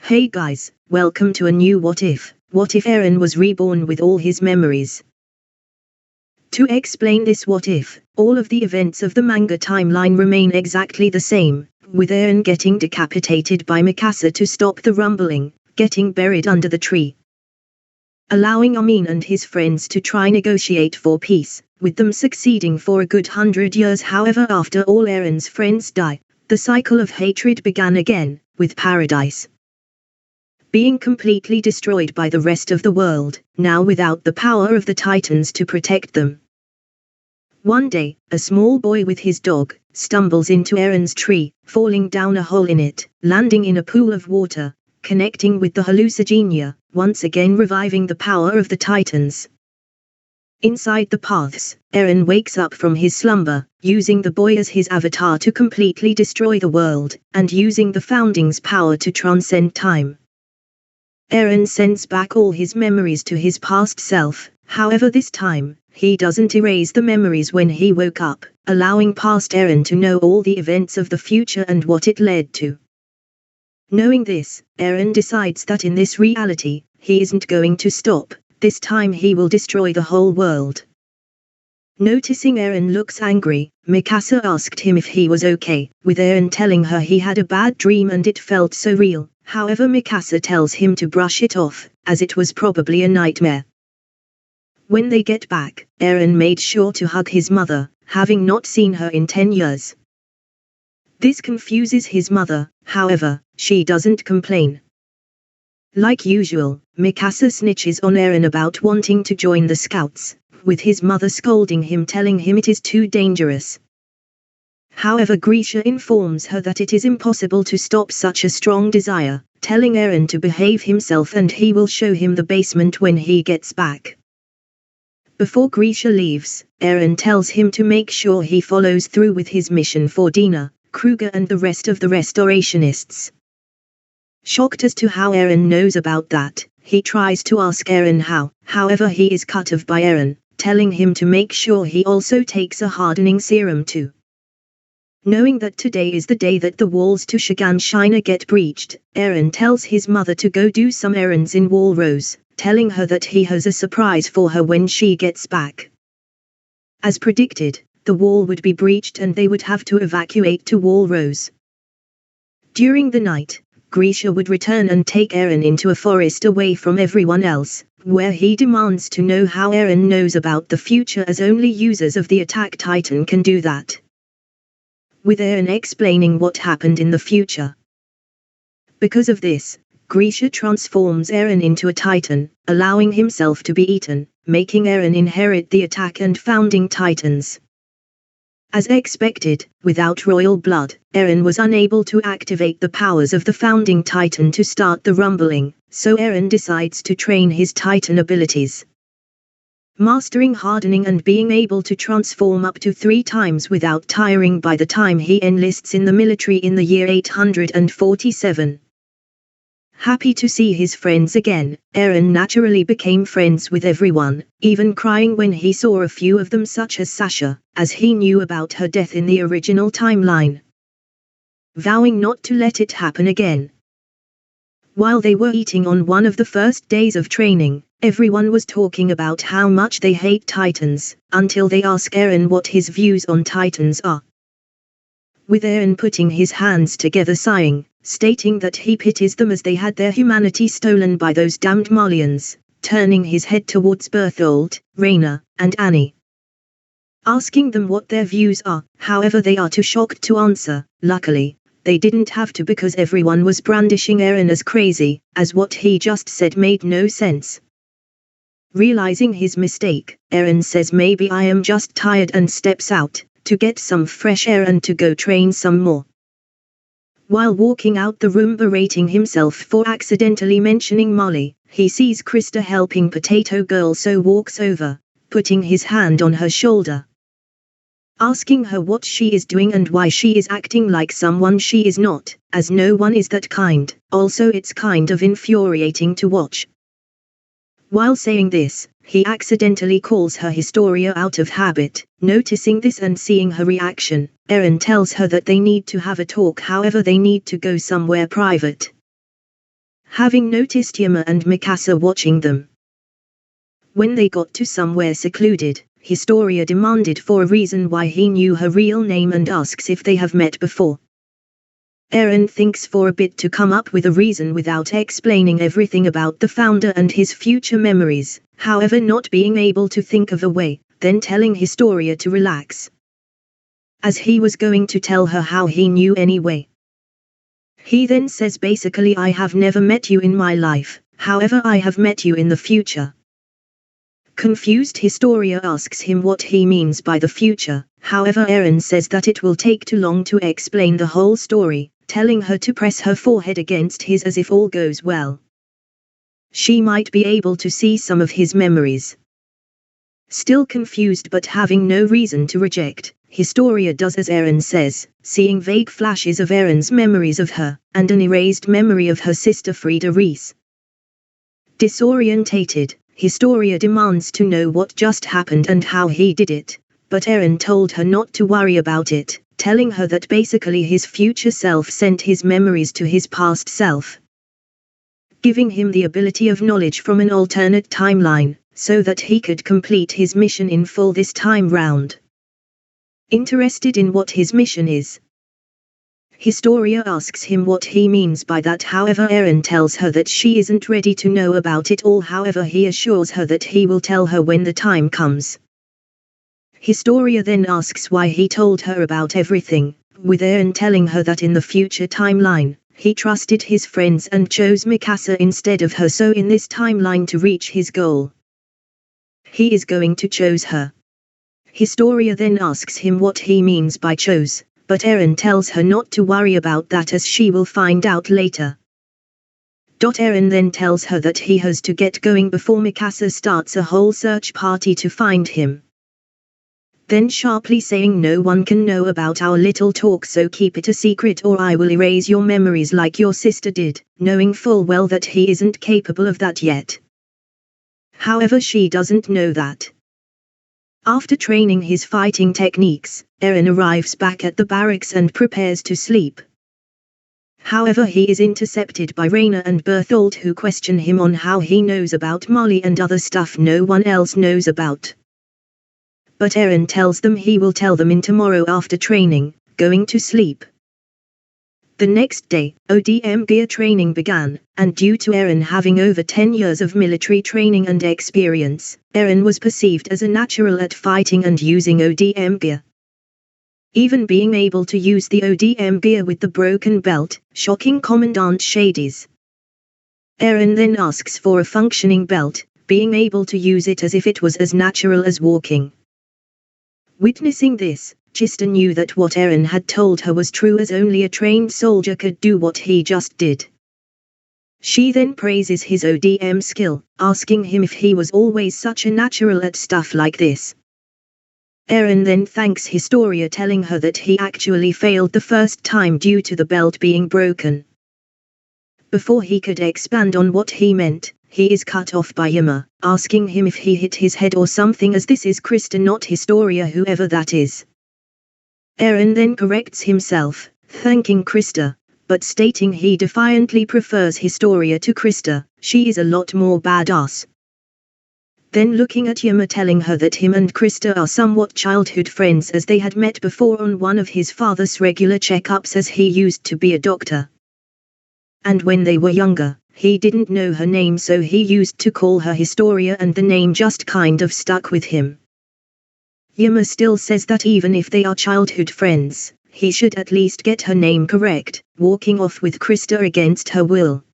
Hey guys, welcome to a new What If. What if Eren was reborn with all his memories? To explain this what if, all of the events of the manga timeline remain exactly the same, with Eren getting decapitated by Mikasa to stop the rumbling, getting buried under the tree, allowing Amin and his friends to try negotiate for peace, with them succeeding for a good 100 years. However, after all Eren's friends die, the cycle of hatred began again, with Paradise being completely destroyed by the rest of the world, now without the power of the Titans to protect them. One day, a small boy with his dog stumbles into Eren's tree, falling down a hole in it, landing in a pool of water, connecting with the hallucigenia, once again reviving the power of the Titans. Inside the paths, Eren wakes up from his slumber, using the boy as his avatar to completely destroy the world, and using the Founding's power to transcend time. Eren sends back all his memories to his past self, however this time, he doesn't erase the memories when he woke up, allowing past Eren to know all the events of the future and what it led to. Knowing this, Eren decides that in this reality, he isn't going to stop, this time he will destroy the whole world. Noticing Eren looks angry, Mikasa asked him if he was okay, with Eren telling her he had a bad dream and it felt so real. However, Mikasa tells him to brush it off, as it was probably a nightmare. When they get back, Eren made sure to hug his mother, having not seen her in 10 years. This confuses his mother, however, she doesn't complain. Like usual, Mikasa snitches on Eren about wanting to join the scouts, with his mother scolding him, telling him it is too dangerous. However, Grisha informs her that it is impossible to stop such a strong desire, telling Eren to behave himself and he will show him the basement when he gets back. Before Grisha leaves, Eren tells him to make sure he follows through with his mission for Dina, Kruger and the rest of the restorationists. Shocked as to how Eren knows about that, he tries to ask Eren how, however he is cut off by Eren, telling him to make sure he also takes a hardening serum too. Knowing that today is the day that the walls to Shiganshina get breached, Eren tells his mother to go do some errands in Walrose, telling her that he has a surprise for her when she gets back. As predicted, the wall would be breached and they would have to evacuate to Walrose. During the night, Grisha would return and take Eren into a forest away from everyone else, where he demands to know how Eren knows about the future, as only users of the Attack Titan can do that. With Eren explaining what happened in the future. Because of this, Grisha transforms Eren into a Titan, allowing himself to be eaten, making Eren inherit the Attack and Founding Titans. As expected, without royal blood, Eren was unable to activate the powers of the Founding Titan to start the rumbling, so Eren decides to train his Titan abilities. Mastering hardening and being able to transform up to 3 times without tiring by the time he enlists in the military in the year 847. Happy to see his friends again, Eren naturally became friends with everyone, even crying when he saw a few of them such as Sasha, as he knew about her death in the original timeline. Vowing not to let it happen again. While they were eating on one of the first days of training, everyone was talking about how much they hate Titans, until they ask Eren what his views on Titans are. With Eren putting his hands together sighing, stating that he pities them as they had their humanity stolen by those damned Malians, turning his head towards Berthold, Reina, and Annie. Asking them what their views are, however they are too shocked to answer. Luckily, they didn't have to, because everyone was brandishing Eren as crazy, as what he just said made no sense. Realizing his mistake, Eren says maybe I am just tired and steps out, to get some fresh air and to go train some more. While walking out the room berating himself for accidentally mentioning Molly, he sees Krista helping Potato Girl, so walks over, putting his hand on her shoulder. Asking her what she is doing and why she is acting like someone she is not, as no one is that kind. Also, it's kind of infuriating to watch. While saying this, he accidentally calls her Historia out of habit. Noticing this and seeing her reaction, Eren tells her that they need to have a talk, however they need to go somewhere private. having noticed Yama and Mikasa watching them. When they got to somewhere secluded, Historia demanded for a reason why he knew her real name and asks if they have met before. Eren thinks for a bit to come up with a reason without explaining everything about the founder and his future memories, however not being able to think of a way, then telling Historia to relax, as he was going to tell her how he knew anyway. He then says basically, I have never met you in my life, however I have met you in the future. Confused, Historia asks him what he means by the future, however Eren says that it will take too long to explain the whole story, telling her to press her forehead against his as if all goes well. She might be able to see some of his memories. Still confused but having no reason to reject, Historia does as Eren says, seeing vague flashes of Eren's memories of her, and an erased memory of her sister Frieda Reese. Disorientated, Historia demands to know what just happened and how he did it, but Eren told her not to worry about it, telling her that basically his future self sent his memories to his past self, giving him the ability of knowledge from an alternate timeline, so that he could complete his mission in full this time round. Interested in what his mission is, Historia asks him what he means by that, however Eren tells her that she isn't ready to know about it all, however he assures her that he will tell her when the time comes. Historia then asks why he told her about everything, with Eren telling her that in the future timeline, he trusted his friends and chose Mikasa instead of her, so in this timeline to reach his goal, he is going to choose her. Historia then asks him what he means by chose, but Eren tells her not to worry about that as she will find out later. Eren then tells her that he has to get going before Mikasa starts a whole search party to find him. Then sharply saying, no one can know about our little talk, so keep it a secret or I will erase your memories like your sister did, knowing full well that he isn't capable of that yet. However, she doesn't know that. After training his fighting techniques, Eren arrives back at the barracks and prepares to sleep. However, he is intercepted by Reina and Berthold, who question him on how he knows about Molly and other stuff no one else knows about. But Eren tells them he will tell them in tomorrow after training, going to sleep. The next day, ODM gear training began, and due to Eren having over 10 years of military training and experience, Eren was perceived as a natural at fighting and using ODM gear. Even being able to use the ODM gear with the broken belt, shocking Commandant Shades. Eren then asks for a functioning belt, being able to use it as if it was as natural as walking. Witnessing this, Chista knew that what Eren had told her was true, as only a trained soldier could do what he just did. She then praises his ODM skill, asking him if he was always such a natural at stuff like this. Eren then thanks Historia, telling her that he actually failed the first time due to the belt being broken. Before he could expand on what he meant, he is cut off by Yama, asking him if he hit his head or something, as this is Krista, not Historia, whoever that is. Eren then corrects himself, thanking Krista, but stating he defiantly prefers Historia to Krista, she is a lot more badass. Then looking at Yama, telling her that him and Krista are somewhat childhood friends, as they had met before on one of his father's regular checkups, as he used to be a doctor. And when they were younger, he didn't know her name, so he used to call her Historia, and the name just kind of stuck with him. Yama still says that even if they are childhood friends, he should at least get her name correct, walking off with Krista against her will.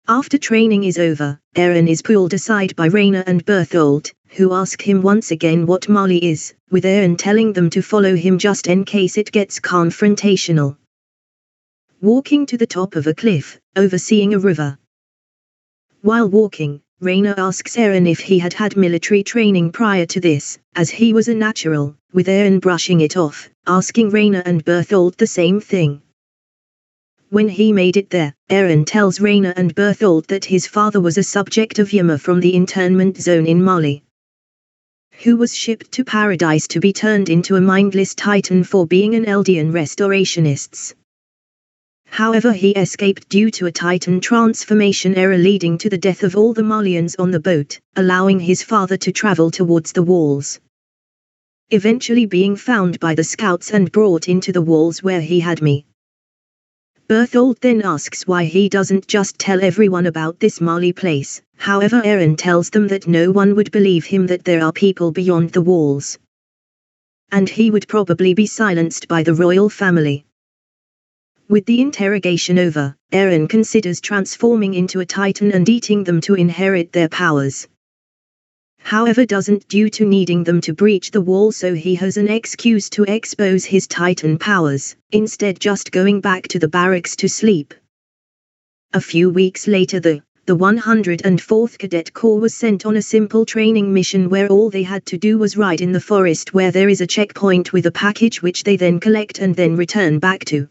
After training is over, Eren is pulled aside by Reina and Berthold, who ask him once again what Molly is, with Eren telling them to follow him just in case it gets confrontational. Walking to the top of a cliff, overseeing a river. While walking, Reina asks Eren if he had had military training prior to this, as he was a natural, with Eren brushing it off, asking Reina and Berthold the same thing. When he made it there, Eren tells Reina and Berthold that his father was a subject of Yama from the internment zone in Mali, who was shipped to paradise to be turned into a mindless titan for being an Eldian restorationists. However, he escaped due to a Titan transformation error leading to the death of all the Malians on the boat, allowing his father to travel towards the walls. Eventually being found by the scouts and brought into the walls where he had me. Berthold then asks why he doesn't just tell everyone about this Mali place. However, Eren tells them that no one would believe him, that there are people beyond the walls. And he would probably be silenced by the royal family. With the interrogation over, Eren considers transforming into a Titan and eating them to inherit their powers. However, doesn't due to needing them to breach the wall, so he has an excuse to expose his Titan powers, instead just going back to the barracks to sleep. A few weeks later the 104th Cadet Corps was sent on a simple training mission where all they had to do was ride in the forest where there is a checkpoint with a package which they then collect and then return back to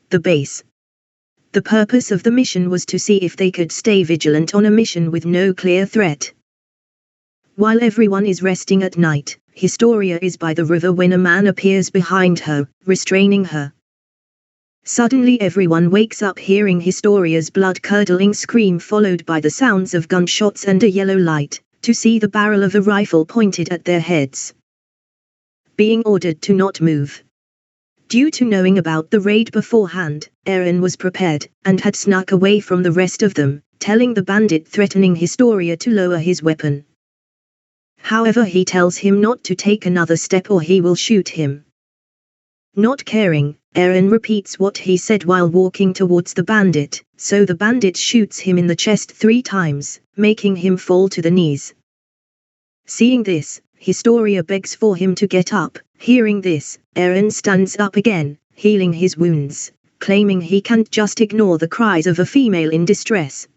the base. The purpose of the mission was to see if they could stay vigilant on a mission with no clear threat. While everyone is resting at night, Historia is by the river when a man appears behind her, restraining her. Suddenly everyone wakes up hearing Historia's blood-curdling scream followed by the sounds of gunshots and a yellow light, to see the barrel of a rifle pointed at their heads. Being ordered to not move. Due to knowing about the raid beforehand, Eren was prepared, and had snuck away from the rest of them, telling the bandit threatening Historia to lower his weapon. However, he tells him not to take another step or he will shoot him. Not caring, Eren repeats what he said while walking towards the bandit, so the bandit shoots him in the chest 3 times, making him fall to the knees. Seeing this, Historia begs for him to get up. Hearing this, Eren stands up again, healing his wounds, claiming he can't just ignore the cries of a female in distress.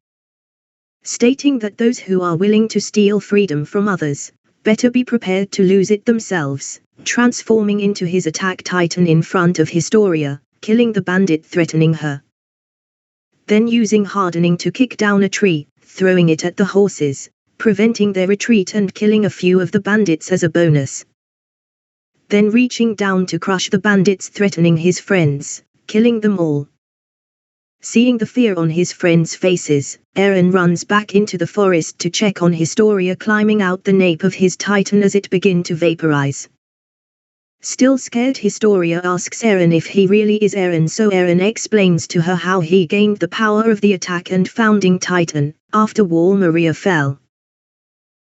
Stating that those who are willing to steal freedom from others, better be prepared to lose it themselves, transforming into his attack Titan in front of Historia, killing the bandit threatening her. Then using hardening to kick down a tree, throwing it at the horses, preventing their retreat and killing a few of the bandits as a bonus. Then reaching down to crush the bandits threatening his friends, killing them all. Seeing the fear on his friends' faces, Eren runs back into the forest to check on Historia climbing out the nape of his Titan as it begins to vaporize. Still scared, Historia asks Eren if he really is Eren, so Eren explains to her how he gained the power of the attack and founding Titan, after Wall Maria fell.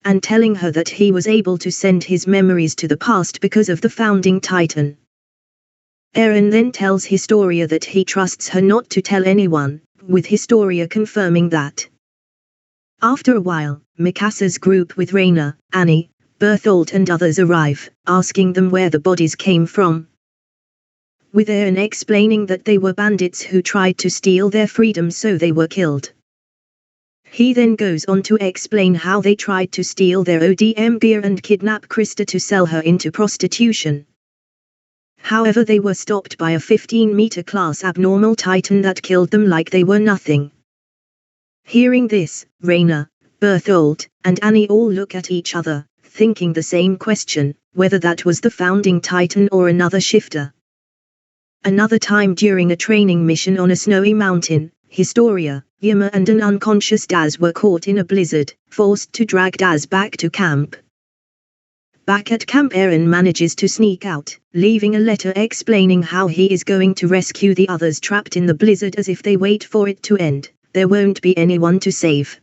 And telling her that he was able to send his memories to the past because of the founding Titan. Eren then tells Historia that he trusts her not to tell anyone, with Historia confirming that. After a while, Mikasa's group with Reina, Annie, Berthold and others arrive, asking them where the bodies came from. With Eren explaining that they were bandits who tried to steal their freedom, so they were killed. He then goes on to explain how they tried to steal their ODM gear and kidnap Krista to sell her into prostitution. However, they were stopped by a 15-meter class abnormal Titan that killed them like they were nothing. Hearing this, Reina, Berthold, and Annie all look at each other, thinking the same question, whether that was the founding Titan or another shifter. Another time during a training mission on a snowy mountain, Historia, Yeager and an unconscious Daz were caught in a blizzard, forced to drag Daz back to camp. Back at camp, Eren manages to sneak out, leaving a letter explaining how he is going to rescue the others trapped in the blizzard, as if they wait for it to end, there won't be anyone to save.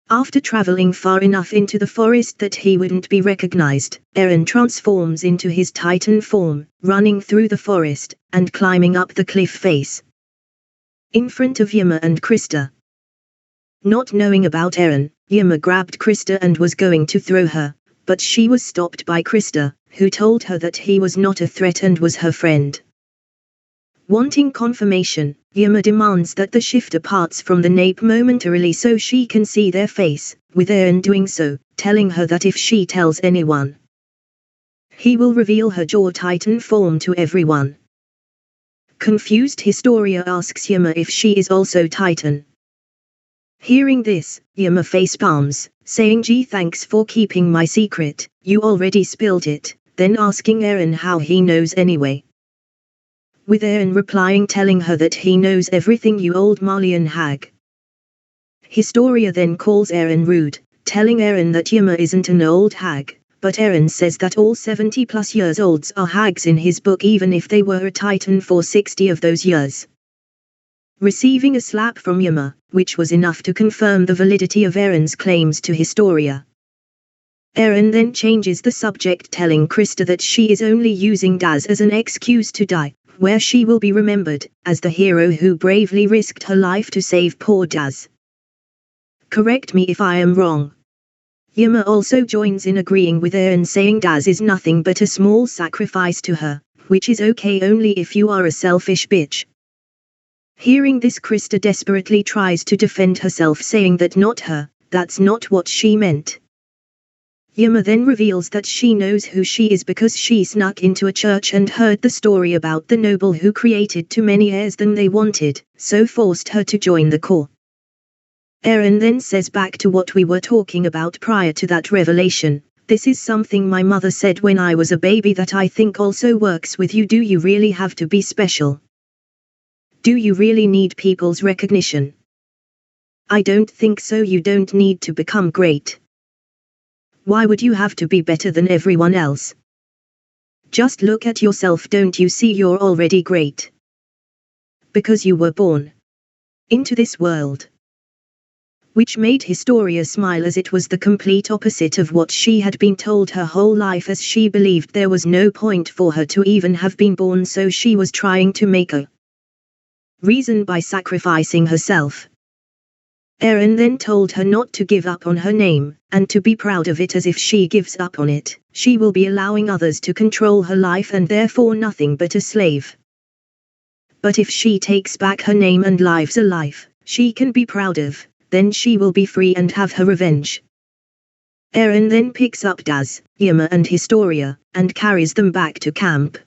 After traveling far enough into the forest that he wouldn't be recognized, Eren transforms into his Titan form, running through the forest, and climbing up the cliff face. In front of Yeager and Krista. Not knowing about Eren, Yeager grabbed Krista and was going to throw her, but she was stopped by Krista, who told her that he was not a threat and was her friend. Wanting confirmation, Yeager demands that the shifter parts from the nape momentarily so she can see their face, with Eren doing so, telling her that if she tells anyone, he will reveal her jaw Titan form to everyone. Confused, Historia asks Yeager if she is also Titan. Hearing this, Yeager facepalms, saying, "Gee, thanks for keeping my secret, you already spilled it," then asking Eren how he knows anyway. with Eren replying telling her that he knows everything, you old Malian hag. Historia then calls Eren rude, telling Eren that Yeager isn't an old hag, but Eren says that all 70+ years olds are hags in his book even if they were a titan for 60 of those years. Receiving a slap from Yeager, which was enough to confirm the validity of Eren's claims to Historia. Eren then changes the subject, telling Krista that she is only using Daz as an excuse to die, where she will be remembered as the hero who bravely risked her life to save poor Daz. Correct me if I am wrong. Yeager also joins in agreeing with Eren, saying Daz is nothing but a small sacrifice to her, which is okay only if you are a selfish bitch. Hearing this, Krista desperately tries to defend herself, saying that not her, that's not what she meant. Yeager then reveals that she knows who she is because she snuck into a church and heard the story about the noble who created too many heirs than they wanted, so forced her to join the corps. Eren then says back to what we were talking about prior to that revelation, this is something my mother said when I was a baby that I think also works with you. Do you really have to be special? Do you really need people's recognition? I don't think so. You don't need to become great. Why would you have to be better than everyone else? Just look at yourself. Don't you see you're already great? Because you were born into this world. Which made Historia smile, as it was the complete opposite of what she had been told her whole life, as she believed there was no point for her to even have been born, so she was trying to make a reason by sacrificing herself. Eren then told her not to give up on her name, and to be proud of it, as if she gives up on it, she will be allowing others to control her life and therefore nothing but a slave. But if she takes back her name and lives a life she can be proud of, then she will be free and have her revenge. Eren then picks up Daz, Yeager and Historia, and carries them back to camp.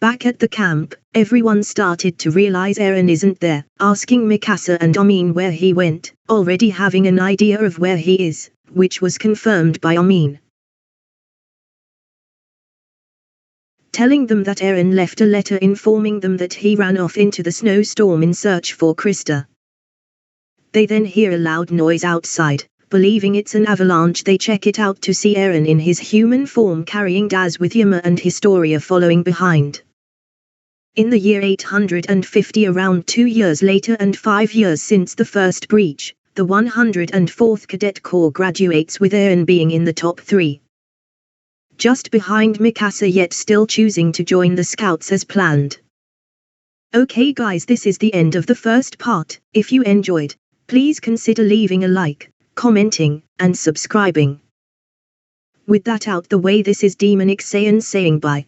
Back at the camp, everyone started to realize Eren isn't there, asking Mikasa and Armin where he went, already having an idea of where he is, which was confirmed by Armin, telling them that Eren left a letter informing them that he ran off into the snowstorm in search for Krista. They then hear a loud noise outside. Believing it's an avalanche, they check it out to see Eren in his human form carrying Daz, with Yeager and Historia following behind. In the year 850, around 2 years later and 5 years since the first breach, the 104th Cadet Corps graduates, with Eren being in the top 3. Just behind Mikasa, yet still choosing to join the scouts as planned. Okay guys, this is the end of the first part. If you enjoyed, please consider leaving a like, commenting, and subscribing. With that out the way, this is Demonic Saiyan saying bye.